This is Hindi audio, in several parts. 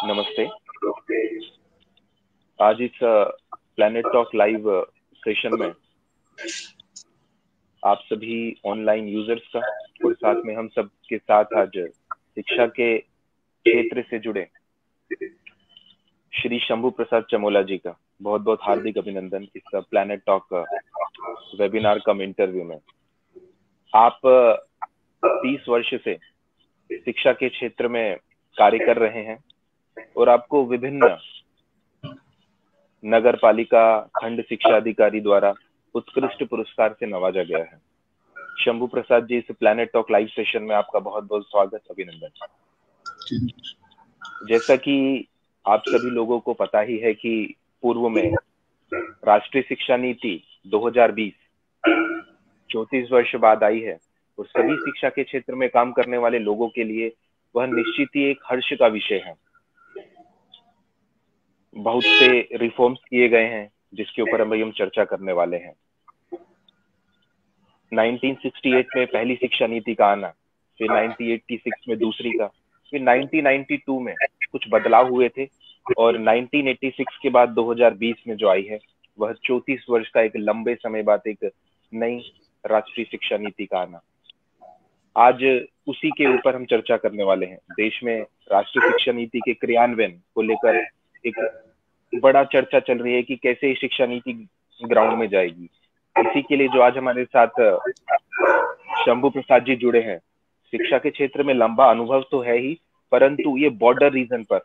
नमस्ते। आज इस प्लैनेट टॉक लाइव सेशन में आप सभी ऑनलाइन यूजर्स का और साथ में हम सब के साथ आज शिक्षा के क्षेत्र से जुड़े श्री शंभू प्रसाद चमोला जी का बहुत बहुत हार्दिक अभिनंदन इस प्लैनेट टॉक वेबिनार कम इंटरव्यू में। आप 30 वर्ष से शिक्षा के क्षेत्र में कार्य कर रहे हैं और आपको विभिन्न नगर पालिका खंड शिक्षा अधिकारी द्वारा उत्कृष्ट पुरस्कार से नवाजा गया है। शंभू प्रसाद जी, इस प्लैनेट टॉक लाइव सेशन में आपका बहुत बहुत स्वागत, अभिनंदन। जैसा कि आप सभी लोगों को पता ही है कि पूर्व में राष्ट्रीय शिक्षा नीति 2020 34 वर्ष बाद आई है और सभी शिक्षा के क्षेत्र में काम करने वाले लोगों के लिए वह निश्चित ही एक हर्ष का विषय है। बहुत से रिफॉर्म्स किए गए हैं जिसके ऊपर हम चर्चा करने वाले हैं। 1968 में पहली शिक्षा नीति का आना, फिर 1986 में दूसरी का, फिर 1992 में कुछ बदलाव हुए थे और 1986 के बाद 2020 में जो आई है वह 34 वर्ष का एक लंबे समय बाद एक नई राष्ट्रीय शिक्षा नीति का आना। आज उसी के ऊपर हम चर्चा करने वाले हैं। देश में राष्ट्रीय शिक्षा नीति के क्रियान्वयन को लेकर एक बड़ा चर्चा चल रही है कि कैसे शिक्षा नीति ग्राउंड में जाएगी। इसी के लिए जो आज हमारे साथ शंभू प्रसाद जी जुड़े हैं, शिक्षा के क्षेत्र में लंबा अनुभव तो है ही, परंतु ये बॉर्डर रीजन पर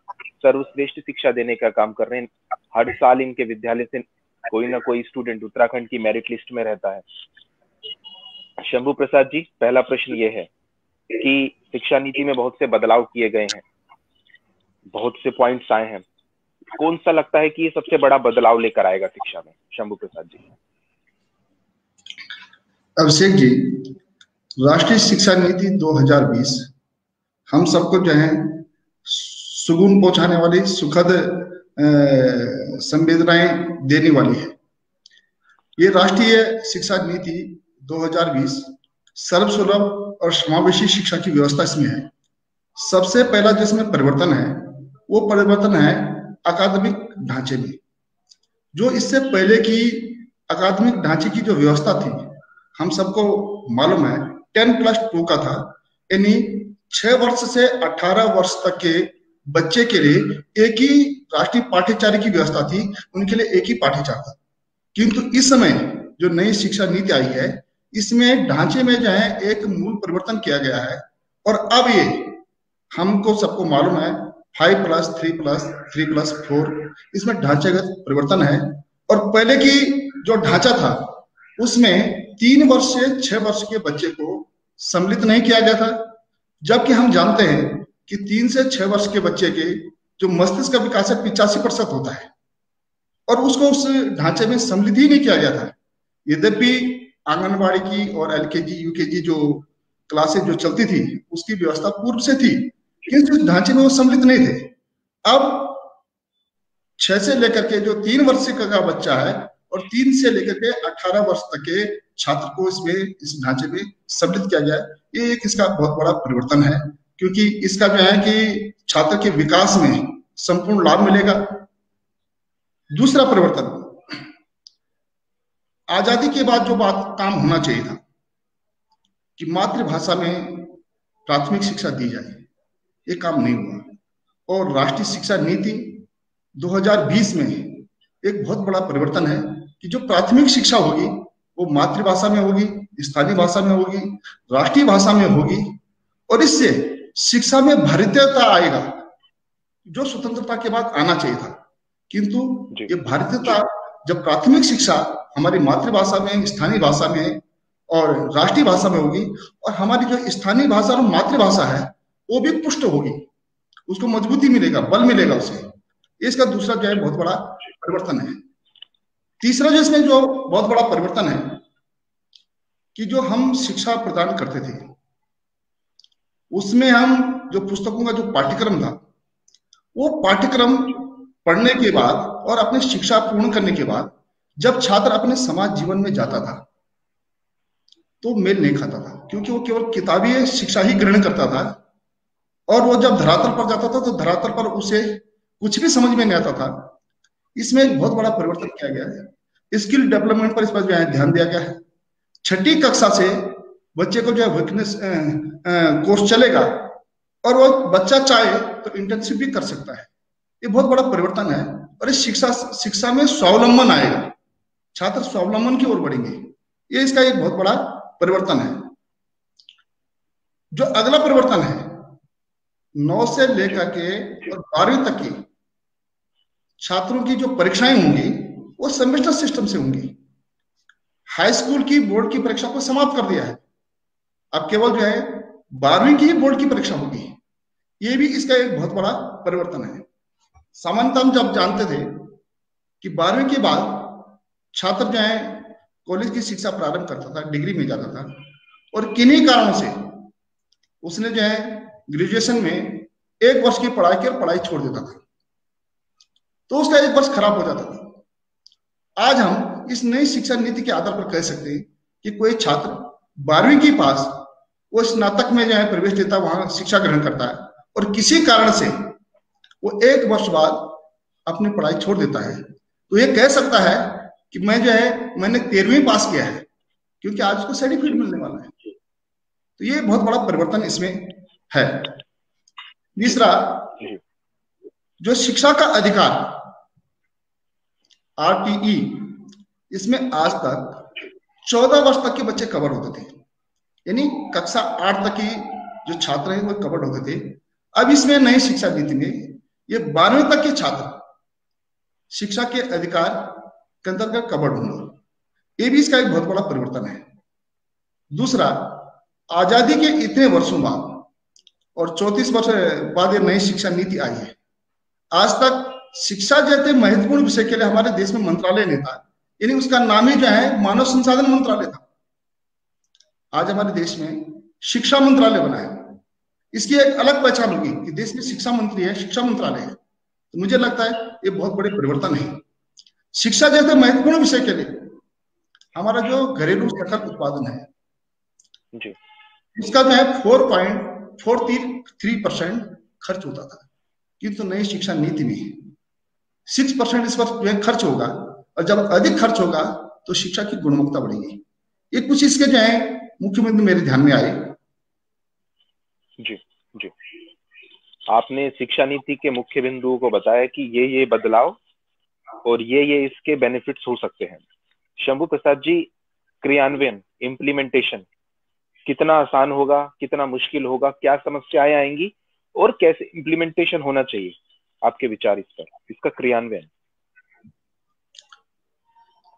सर्वश्रेष्ठ शिक्षा देने का काम कर रहे हैं। हर साल इनके विद्यालय से कोई ना कोई स्टूडेंट उत्तराखंड की मेरिट लिस्ट में रहता है। शंभू प्रसाद जी, पहला प्रश्न ये है कि शिक्षा नीति में बहुत से बदलाव किए गए हैं, बहुत से पॉइंट्स आए हैं, कौन सा लगता है कि ये सबसे बड़ा बदलाव लेकर आएगा शिक्षा में? शंभू प्रसाद जी। अभिषेक जी, राष्ट्रीय शिक्षा नीति 2020 हम सबको जो है सुकून पहुंचाने वाली, सुखद संवेदनाएं देने वाली है। ये राष्ट्रीय शिक्षा नीति 2020 सर्वसुलभ और समावेशी शिक्षा की व्यवस्था इसमें है। सबसे पहला जिसमें परिवर्तन है वो परिवर्तन है अकादमिक ढांचे में। जो इससे पहले की अकादमिक ढांचे की जो व्यवस्था थी, हम सबको मालूम है 10+2 का था, यानी 6 वर्ष से 18 वर्ष तक के बच्चे के लिए एक ही राष्ट्रीय पाठ्यचर्या की व्यवस्था थी, उनके लिए एक ही पाठ्यचर्या था। किंतु इस समय जो नई शिक्षा नीति आई है, इसमें ढांचे में जो है एक मूल परिवर्तन किया गया है और अब ये हमको सबको मालूम है 5+3+3+4 इसमें ढांचागत परिवर्तन है। और पहले की जो ढांचा था उसमें 3 वर्ष से 6 वर्ष के बच्चे को सम्मिलित नहीं किया गया था, जबकि हम जानते हैं कि 3 से 6 वर्ष के बच्चे के जो मस्तिष्क का विकास है 85% होता है और उसको उस ढांचे में सम्मिलित ही नहीं किया गया था। यद्यपि आंगनबाड़ी की और एलकेजी यूकेजी जो क्लासेज जो चलती थी उसकी व्यवस्था पूर्व से थी, किंतु इस ढांचे में वो सम्मिलित नहीं थे। अब 6 से लेकर के जो 3 वर्ष का बच्चा है और 3 से लेकर के 18 वर्ष तक के छात्र को इसमें इस ढांचे में सम्मिलित किया गया है। ये एक इसका बहुत बड़ा परिवर्तन है, क्योंकि इसका जो है कि छात्र के विकास में संपूर्ण लाभ मिलेगा। दूसरा परिवर्तन, आजादी के बाद जो बात काम होना चाहिए था कि मातृभाषा में प्राथमिक शिक्षा दी जाए, ये काम नहीं हुआ। और राष्ट्रीय शिक्षा नीति 2020 में एक बहुत बड़ा परिवर्तन है कि जो प्राथमिक शिक्षा होगी वो मातृभाषा में होगी, स्थानीय भाषा में होगी, राष्ट्रीय भाषा में होगी और इससे शिक्षा में भारतीयता आएगा, जो स्वतंत्रता के बाद आना चाहिए था। किंतु ये भारतीयता जब प्राथमिक शिक्षा हमारी मातृभाषा में, स्थानीय भाषा में और राष्ट्रीय भाषा में होगी और हमारी जो स्थानीय भाषा और मातृभाषा है वो भी पुष्ट होगी, उसको मजबूती मिलेगा, बल मिलेगा उसे। इसका दूसरा जो है बहुत बड़ा परिवर्तन है। तीसरा जो इसमें जो बहुत बड़ा परिवर्तन है कि जो हम शिक्षा प्रदान करते थे उसमें हम जो पुस्तकों का जो पाठ्यक्रम था, वो पाठ्यक्रम पढ़ने के बाद और अपनी शिक्षा पूर्ण करने के बाद जब छात्र अपने समाज जीवन में जाता था तो मेल नहीं खाता था, क्योंकि वो केवल किताबी शिक्षा ही ग्रहण करता था और वो जब धरातल पर जाता था तो धरातल पर उसे कुछ भी समझ में नहीं आता था। इसमें एक बहुत बड़ा परिवर्तन किया गया है। स्किल डेवलपमेंट पर इस पर जो है ध्यान दिया गया है। छठी कक्षा से बच्चे को जो है वीकनेस कोर्स चलेगा और वो बच्चा चाहे तो इंटर्नशिप भी कर सकता है। ये बहुत बड़ा परिवर्तन है और इस शिक्षा में स्वावलंबन आएगा, छात्र स्वावलंबन की ओर बढ़ेंगे। ये इसका एक बहुत बड़ा परिवर्तन है। जो अगला परिवर्तन है, 9 से लेकर के और 12वीं तक की छात्रों की जो परीक्षाएं होंगी वो सेमेस्टर सिस्टम से होंगी। हाई स्कूल की बोर्ड की परीक्षा को समाप्त कर दिया है। अब केवल जो है 12वीं की बोर्ड की परीक्षा होगी। ये भी इसका एक बहुत बड़ा परिवर्तन है। सामान्यतः हम जब जानते थे कि 12वीं के बाद छात्र जो है कॉलेज की शिक्षा प्रारंभ करता था, डिग्री में जाता था, और किन्हीं कारणों से उसने जो है ग्रेजुएशन में 1 वर्ष की पढ़ाई की और पढ़ाई छोड़ देता था, तो उसका 1 वर्ष खराब हो जाता था। आज हम इस नई शिक्षा नीति के आधार पर कह सकते हैं कि कोई छात्र 12वीं के पास वो स्नातक में जो है प्रवेश लेता, वहां शिक्षा ग्रहण करता है, और किसी कारण से वो 1 वर्ष बाद अपनी पढ़ाई छोड़ देता है, तो ये कह सकता है कि मैंने 13वीं पास किया है, क्योंकि आज उसको सर्टिफिकेट मिलने वाला है। तो ये बहुत बड़ा परिवर्तन इसमें है। तीसरा, जो शिक्षा का अधिकार RTE, इसमें आज तक 14 वर्ष तक के बच्चे कवर होते थे, यानी कक्षा 8 तक की जो छात्र हैं वो कवर होते थे। अब इसमें नई शिक्षा नीति में ये 12वीं तक के छात्र शिक्षा के अधिकार के अंतर्गत कवर होंगे। ये भी इसका एक बहुत बड़ा परिवर्तन है। दूसरा, आजादी के इतने वर्षों बाद और 34 वर्ष बाद ये नई शिक्षा नीति आई है। आज तक शिक्षा जैसे महत्वपूर्ण विषय के लिए हमारे देश में मंत्रालय नहीं था, यानी उसका नाम ही जो है मानव संसाधन मंत्रालय था। आज हमारे देश में शिक्षा मंत्रालय बना है। इसकी एक अलग पहचान होगी कि देश में शिक्षा मंत्री है, शिक्षा मंत्रालय है। तो मुझे लगता है ये बहुत बड़े परिवर्तन है। शिक्षा जैसे महत्वपूर्ण विषय के लिए हमारा जो घरेलू सकल उत्पादन है जी, इसका जो है 4.43% खर्च होता था, किंतु नई शिक्षा नीति में 6% इस पर जो है खर्च होगा, और जब अधिक खर्च होगा तो शिक्षा की गुणवत्ता बढ़ेगी। ये कुछ इसके जो है मुख्य बिंदु मेरे ध्यान में आए। जी जी, आपने शिक्षा नीति के मुख्य बिंदुओं को बताया कि ये बदलाव और ये इसके बेनिफिट्स हो सकते हैं। शंभू प्रसाद जी, क्रियान्वयन, इम्प्लीमेंटेशन कितना आसान होगा, कितना मुश्किल होगा, क्या समस्याएं आएंगी और कैसे इम्प्लीमेंटेशन होना चाहिए, आपके विचार इस पर, इसका क्रियान्वयन?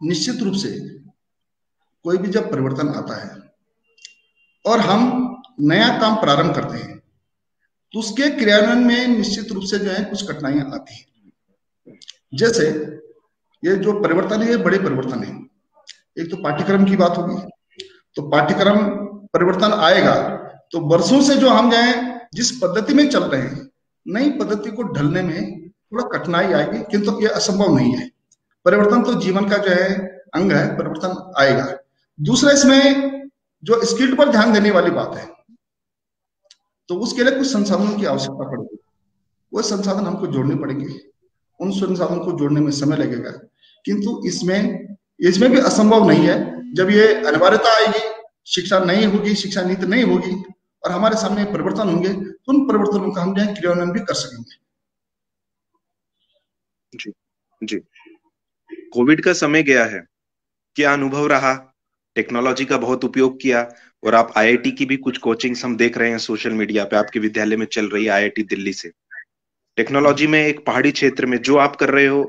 निश्चित रूप से कोई भी जब परिवर्तन आता है और हम नया काम प्रारंभ करते हैं तो उसके क्रियान्वयन में निश्चित रूप से जो है कुछ कठिनाइयां आती हैं। जैसे ये जो परिवर्तन है, ये बड़े परिवर्तन है। एक तो पाठ्यक्रम की बात होगी, तो पाठ्यक्रम परिवर्तन आएगा तो वर्षों से जो हम जाए जिस पद्धति में चल रहे हैं, नई पद्धति को ढलने में थोड़ा कठिनाई आएगी, किंतु ये असंभव नहीं है। परिवर्तन तो जीवन का जो है अंग है, परिवर्तन आएगा। दूसरा, इसमें जो स्किल पर ध्यान देने वाली बात है, तो उसके लिए कुछ संसाधनों की आवश्यकता पड़ेगी। वो संसाधन हमको जोड़ने पड़ेंगे, उन संसाधन को जोड़ने में समय लगेगा, किंतु इसमें भी असंभव नहीं है। जब ये अनिवार्यता आएगी, शिक्षा नहीं होगी, शिक्षा नीति नहीं होगी और हमारे सामने परिवर्तन होंगे, तो उन परिवर्तनों का हम जो है क्रियान्वयन भी कर सकेंगे। जी जी, कोविड का समय गया है, क्या अनुभव रहा? टेक्नोलॉजी का बहुत उपयोग किया, और आप IIT की भी कुछ कोचिंग्स हम देख रहे हैं सोशल मीडिया पे, आपके विद्यालय में चल रही है IIT दिल्ली से। टेक्नोलॉजी में एक पहाड़ी क्षेत्र में जो आप कर रहे हो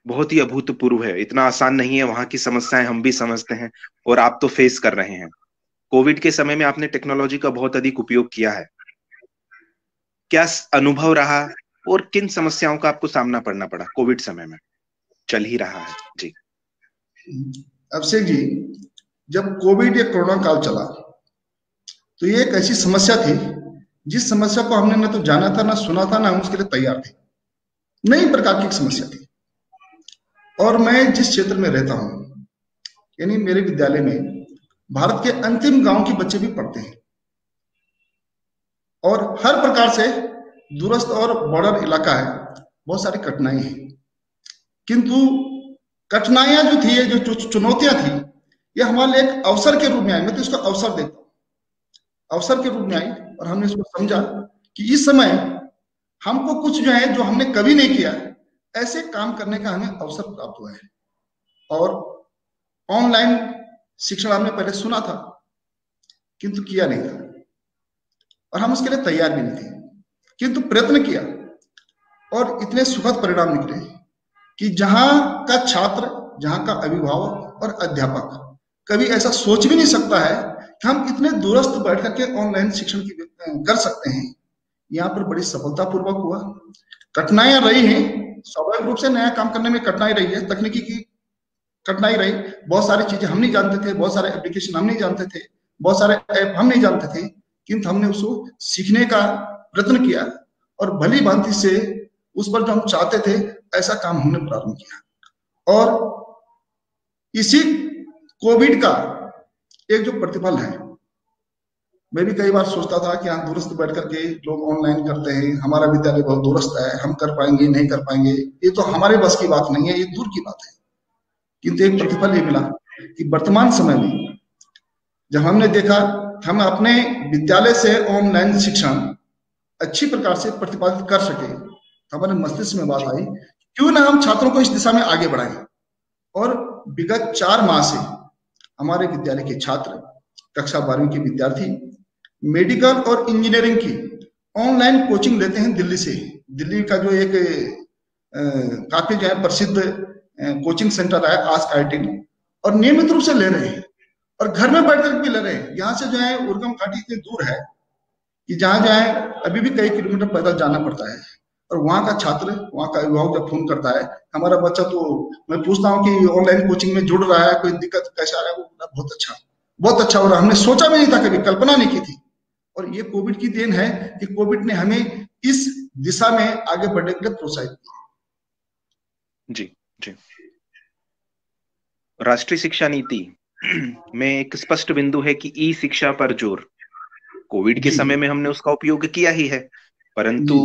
बहुत ही अभूतपूर्व है, इतना आसान नहीं है। वहां की समस्याएं हम भी समझते हैं और आप तो फेस कर रहे हैं। कोविड के समय में आपने टेक्नोलॉजी का बहुत अधिक उपयोग किया है, क्या अनुभव रहा और किन समस्याओं का आपको सामना करना पड़ा कोविड समय में? चल ही रहा है जी। अभिषेक जी, जब कोविड या कोरोना काल चला तो ये एक ऐसी समस्या थी जिस समस्या को हमने ना तो जाना था, ना सुना था, ना हम उसके लिए तैयार थे। नई प्रकार की समस्या थी। और मैं जिस क्षेत्र में रहता हूं, यानी मेरे विद्यालय में भारत के अंतिम गांव के बच्चे भी पढ़ते हैं, और हर प्रकार से दूरस्थ और बॉर्डर इलाका है, बहुत सारी कठिनाई है। किंतु कठिनाइयां जो थी, ये जो चुनौतियां थी, ये हमारे लिए एक अवसर के रूप में आई। मैं तो इसको अवसर देखता हूँ, अवसर के रूप में आई। और हमने इसको समझा कि इस समय हमको कुछ जो है, जो हमने कभी नहीं किया, ऐसे काम करने का हमें अवसर प्राप्त हुआ है। और ऑनलाइन शिक्षण हमने पहले सुना था, किंतु किया नहीं था, और हम उसके लिए तैयार भी नहीं थे, किंतु प्रयत्न किया और इतने सुखद परिणाम निकले कि जहां का छात्र, जहां का अभिभावक और अध्यापक कभी ऐसा सोच भी नहीं सकता है कि हम इतने दूरस्थ बैठ करके ऑनलाइन शिक्षण की कर सकते हैं। यहाँ पर बड़ी सफलतापूर्वक हुआ। कठिनाइयां रही हैं, स्वाभाविक रूप से नया काम करने में कठिनाई रही है, तकनीकी की कठिनाई रही। बहुत सारी चीजें हम नहीं जानते थे, बहुत सारे एप्लीकेशन हम नहीं जानते थे, बहुत सारे ऐप हम नहीं जानते थे, किंतु हमने उसको सीखने का प्रयत्न किया और भली भांति से उस पर जो हम चाहते थे ऐसा काम हमने प्रारंभ किया। और इसी कोविड का एक जो प्रतिफल है, मैं भी कई बार सोचता था कि यहाँ दूरस्थ बैठ करके लोग ऑनलाइन करते हैं, हमारा विद्यालय बहुत दूरस्थ है, हम कर पाएंगे नहीं कर पाएंगे, ये तो हमारे बस की बात नहीं है, ये दूर की बात है। किंतु एक प्रतिफल ये मिला कि वर्तमान समय में जब हमने देखा कि हम अपने विद्यालय से ऑनलाइन शिक्षण अच्छी प्रकार से प्रतिपादित कर सके, तो हमारे मस्तिष्क में बात आई क्यों ना हम छात्रों को इस दिशा में आगे बढ़ाएं। और विगत 4 माह से हमारे विद्यालय के छात्र, कक्षा 12वीं के विद्यार्थी मेडिकल और इंजीनियरिंग की ऑनलाइन कोचिंग लेते हैं दिल्ली से। दिल्ली का जो एक काफी जो है प्रसिद्ध कोचिंग सेंटर है आस्क IIT, और नियमित रूप से ले रहे हैं और घर में बैठ कर भी ले रहे हैं। यहाँ से जो है उर्गम घाटी इतनी दूर है कि जहाँ जो है अभी भी कई किलोमीटर पैदल जाना पड़ता है। और वहाँ का छात्र, वहाँ का अभिभावक जब फोन करता है हमारा बच्चा, तो मैं पूछता हूँ कि ऑनलाइन कोचिंग में जुड़ रहा है, कोई दिक्कत कैसा आ रहा है, वो बहुत अच्छा, बहुत अच्छा हो रहा है, हमने सोचा भी नहीं था, कभी कल्पना नहीं की थी। और ये कोविड की देन है कि कोविड ने हमें इस दिशा में आगे बढ़ने के लिए प्रोत्साहित किया। जी जी। राष्ट्रीय शिक्षा नीति में एक स्पष्ट बिंदु है कि ई शिक्षा पर जोर। कोविड के समय में हमने उसका उपयोग किया ही है, परंतु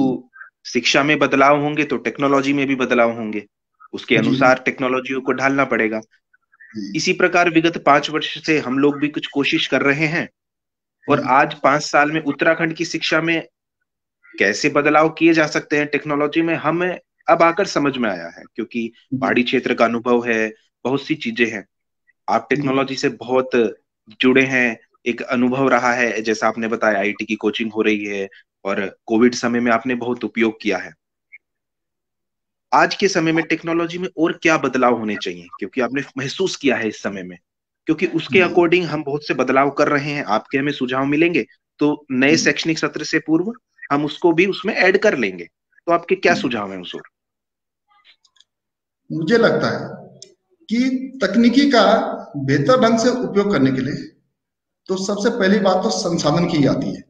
शिक्षा में बदलाव होंगे तो टेक्नोलॉजी में भी बदलाव होंगे, उसके अनुसार टेक्नोलॉजियों को ढालना पड़ेगा। इसी प्रकार विगत 5 वर्ष से हम लोग भी कुछ कोशिश कर रहे हैं, और आज 5 साल में उत्तराखंड की शिक्षा में कैसे बदलाव किए जा सकते हैं टेक्नोलॉजी में, हमें अब आकर समझ में आया है, क्योंकि पहाड़ी क्षेत्र का अनुभव है, बहुत सी चीजें हैं। आप टेक्नोलॉजी से बहुत जुड़े हैं, एक अनुभव रहा है, जैसा आपने बताया IIT की कोचिंग हो रही है, और कोविड समय में आपने बहुत उपयोग किया है। आज के समय में टेक्नोलॉजी में और क्या बदलाव होने चाहिए, क्योंकि आपने महसूस किया है इस समय में, क्योंकि उसके अकॉर्डिंग हम बहुत से बदलाव कर रहे हैं। आपके हमें सुझाव मिलेंगे तो नए शैक्षणिक सत्र से पूर्व हम उसको भी उसमें ऐड कर लेंगे। तो आपके क्या सुझाव हैं उस ओर? मुझे लगता है कि तकनीकी का बेहतर ढंग से उपयोग करने के लिए तो सबसे पहली बात तो संसाधन की आती है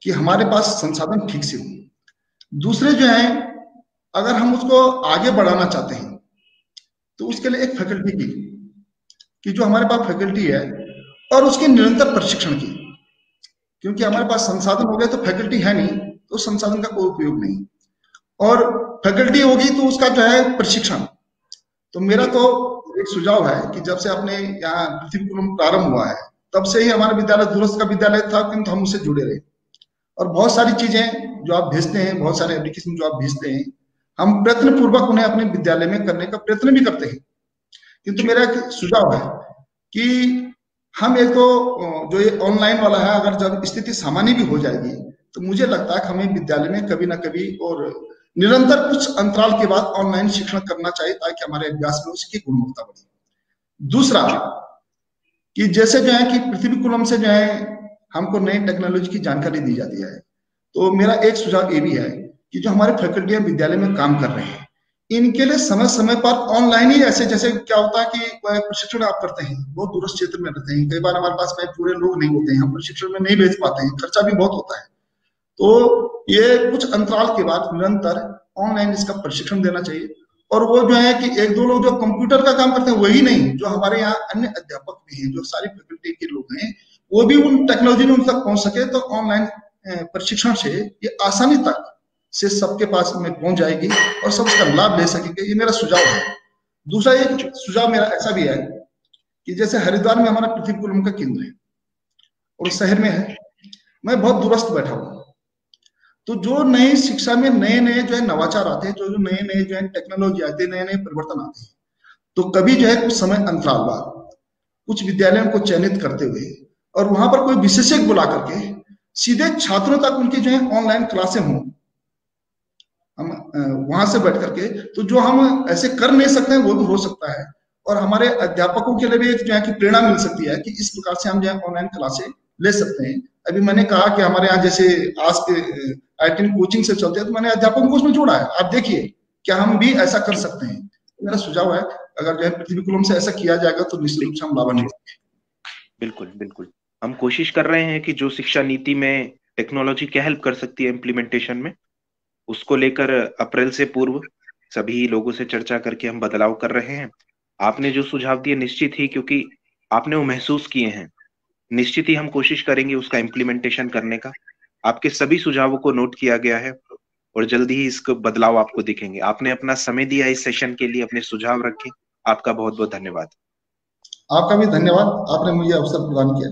कि हमारे पास संसाधन ठीक से हो। दूसरे जो है, अगर हम उसको आगे बढ़ाना चाहते हैं तो उसके लिए एक फैकल्टी की, कि जो हमारे पास फैकल्टी है, और उसके निरंतर प्रशिक्षण की। क्योंकि हमारे पास संसाधन हो गए तो फैकल्टी है नहीं, तो संसाधन का कोई उपयोग नहीं, और फैकल्टी होगी तो उसका जो है प्रशिक्षण। तो मेरा तो एक सुझाव है कि जब से अपने यहाँ पृथ्वीकुलम प्रारंभ हुआ है, तब से ही हमारा विद्यालय दूरस्थ का विद्यालय था, किंतु हम उससे जुड़े रहे। और बहुत सारी चीजें जो आप भेजते हैं, बहुत सारे एप्लीकेशन जो आप भेजते हैं, हम प्रयत्न पूर्वक उन्हें अपने विद्यालय में करने का प्रयत्न भी करते हैं। किंतु मेरा एक सुझाव है कि हम एक तो जो ये ऑनलाइन वाला है, अगर जब स्थिति सामान्य भी हो जाएगी तो मुझे लगता है कि हमें विद्यालय में कभी ना कभी और निरंतर कुछ अंतराल के बाद ऑनलाइन शिक्षण करना चाहिए, ताकि हमारे अभ्यास में उसकी गुणवत्ता बढ़े। दूसरा कि जैसे जो है कि पृथ्वीकुलम से जो है हमको नई टेक्नोलॉजी की जानकारी दी जाती है, तो मेरा एक सुझाव ये भी है कि जो हमारे फैकल्टी विद्यालय में काम कर रहे हैं, इनके लिए समय समय पर ऑनलाइन ही, ऐसे जैसे क्या होता है कि प्रशिक्षण आप करते हैं, बहुत दूरस्थ क्षेत्र में रहते हैं, कई बार हमारे पास में पूरे लोग नहीं होते हैं, हम प्रशिक्षण में नहीं भेज पाते हैं, खर्चा भी बहुत होता है। तो ये कुछ अंतराल के बाद निरंतर ऑनलाइन इसका प्रशिक्षण देना चाहिए। और वो जो है कि 1-2 लोग जो कंप्यूटर का काम करते हैं वही नहीं, जो हमारे यहाँ अन्य अध्यापक भी हैं, जो सारी फैकल्टी के लोग हैं, वो भी उन टेक्नोलॉजी में उन तक पहुंच सके, तो ऑनलाइन प्रशिक्षण से ये आसानी तक से सबके पास में पहुंच जाएगी और सब इसका लाभ ले सकेंगे। ये मेरा सुझाव है। दूसरा एक सुझाव मेरा ऐसा भी है कि जैसे हरिद्वार में हमारा पृथ्वी कुलम का केंद्र है और शहर में है, मैं बहुत दूरस्थ बैठा हूँ, तो जो नई शिक्षा में नए नए जो है नवाचार आते हैं, जो नए नए जो है टेक्नोलॉजी आती है, नए नए परिवर्तन आते हैं, तो कभी जो है कुछ समय अंतराल बाद कुछ विद्यालयों को चयनित करते हुए और वहां पर कोई विशेषज्ञ बुला करके सीधे छात्रों तक उनकी जो है ऑनलाइन क्लासें हों, हम वहां से बैठ करके, तो जो हम ऐसे कर नहीं सकते हैं वो भी हो सकता है। और हमारे अध्यापकों के लिए भी एक जो है कि प्रेरणा मिल सकती है कि इस प्रकार से हम जो है ऑनलाइन क्लासें ले सकते हैं। अभी मैंने कहा कि हमारे यहाँ जैसे आज के IIT कोचिंग से चलते हैं, तो मैंने अध्यापकों को उसमें जोड़ा है। आप देखिए क्या हम भी ऐसा कर सकते हैं। मेरा सुझाव है अगर जो है पृथ्वी कुलम से ऐसा किया जाएगा तो निश्चित रूप से हम लाभान्वित होंगे। बिल्कुल बिल्कुल, हम कोशिश कर रहे हैं कि जो शिक्षा नीति में टेक्नोलॉजी क्या हेल्प कर सकती है इम्प्लीमेंटेशन में, उसको लेकर अप्रैल से पूर्व सभी लोगों से चर्चा करके हम बदलाव कर रहे हैं। आपने जो सुझाव दिए निश्चित ही, क्योंकि आपने वो महसूस किए हैं, निश्चित ही हम कोशिश करेंगे उसका इम्प्लीमेंटेशन करने का। आपके सभी सुझावों को नोट किया गया है और जल्दी ही इसको बदलाव आपको दिखेंगे। आपने अपना समय दिया इस सेशन के लिए, अपने सुझाव रखे, आपका बहुत बहुत धन्यवाद। आपका भी धन्यवाद, आपने मुझे अवसर प्रदान किया।